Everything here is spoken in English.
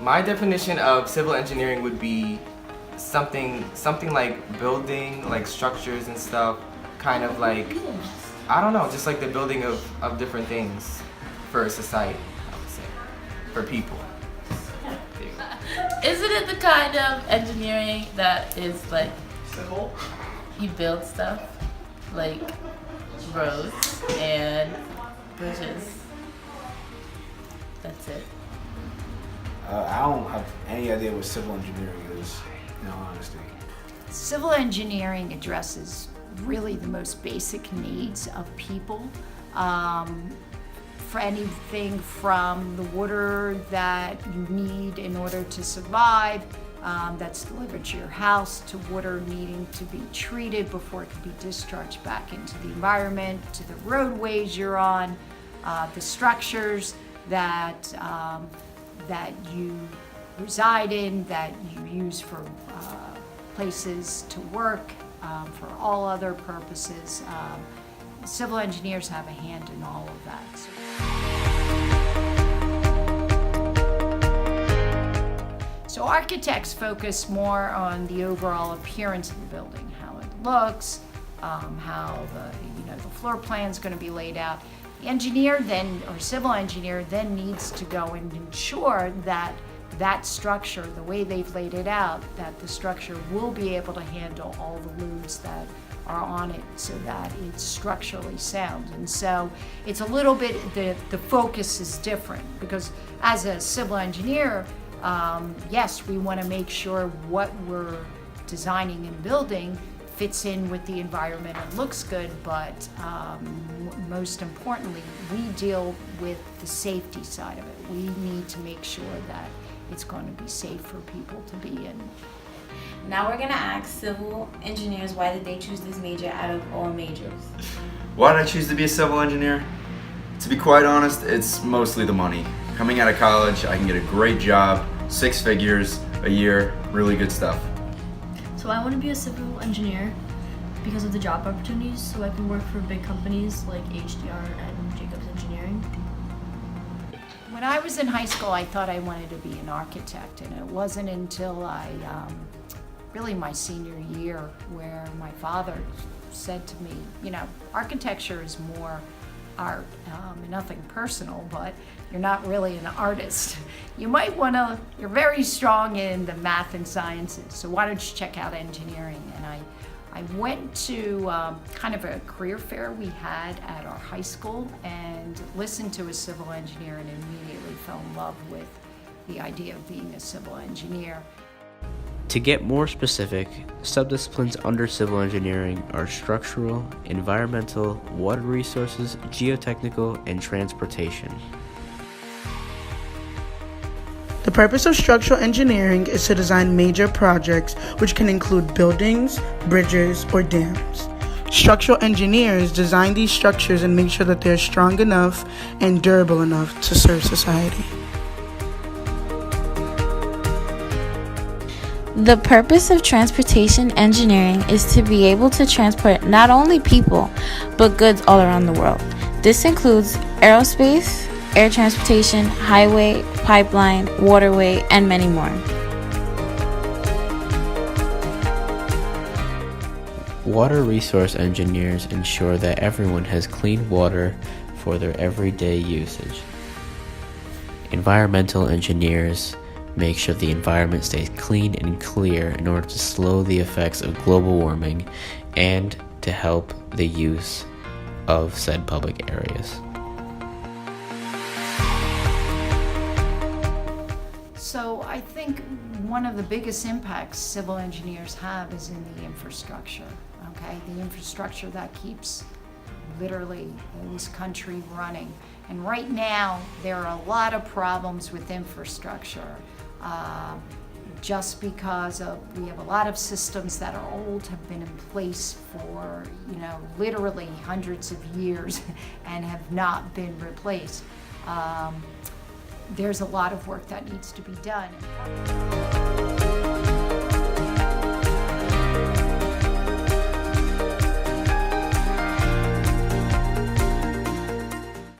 My definition of civil engineering would be something like building, like structures and stuff, kind of like, I don't know, just like the building of different things for a society, I would say, for people. Isn't it the kind of engineering that is like Civil? you build stuff like roads and bridges? That's it. I don't have any idea what civil engineering is, in all honesty. Civil engineering addresses really the most basic needs of people. For anything from the water that you need in order to survive, that's delivered to your house, to water needing to be treated before it can be discharged back into the environment, to the roadways you're on, the structures that you reside in, that you use for places to work, for all other purposes. Civil engineers have a hand in all of that. So architects focus more on the overall appearance of the building, how it looks, how the floor plan is going to be laid out. The engineer then, or civil engineer, then needs to go and ensure that that structure, the way they've laid it out, that the structure will be able to handle all the loads that are on it so that it's structurally sound. And so it's a little bit, the focus is different, because as a civil engineer, yes, we want to make sure what we're designing and building fits in with the environment and looks good, but most importantly, we deal with the safety side of it. We need to make sure that it's going to be safe for people to be in. Now we're gonna ask civil engineers why did they choose this major out of all majors. Why did I choose to be a civil engineer? To be quite honest, it's mostly the money. Coming out of college, I can get a great job, 6 figures a year, really good stuff. So I want to be a civil engineer because of the job opportunities, so I can work for big companies like HDR and Jacobs Engineering. When I was in high school, I thought I wanted to be an architect, and it wasn't until really my senior year where my father said to me, architecture is more art, nothing personal, but you're not really an artist. You might want to, you're very strong in the math and sciences, so why don't you check out engineering? And I went to kind of a career fair we had at our high school and listened to a civil engineer and immediately fell in love with the idea of being a civil engineer. To get more specific, subdisciplines under civil engineering are structural, environmental, water resources, geotechnical, and transportation. The purpose of structural engineering is to design major projects, which can include buildings, bridges, or dams. Structural engineers design these structures and make sure that they're strong enough and durable enough to serve society. The purpose of transportation engineering is to be able to transport not only people, but goods all around the world. This includes aerospace, air transportation, highway, pipeline, waterway, and many more. Water resource engineers ensure that everyone has clean water for their everyday usage. Environmental engineers make sure the environment stays clean and clear in order to slow the effects of global warming and to help the use of said public areas. So I think one of the biggest impacts civil engineers have is in the infrastructure, okay? The infrastructure that keeps literally this country running. And right now, there are a lot of problems with infrastructure. Just because we have a lot of systems that are old, have been in place for, literally hundreds of years and have not been replaced. There's a lot of work that needs to be done.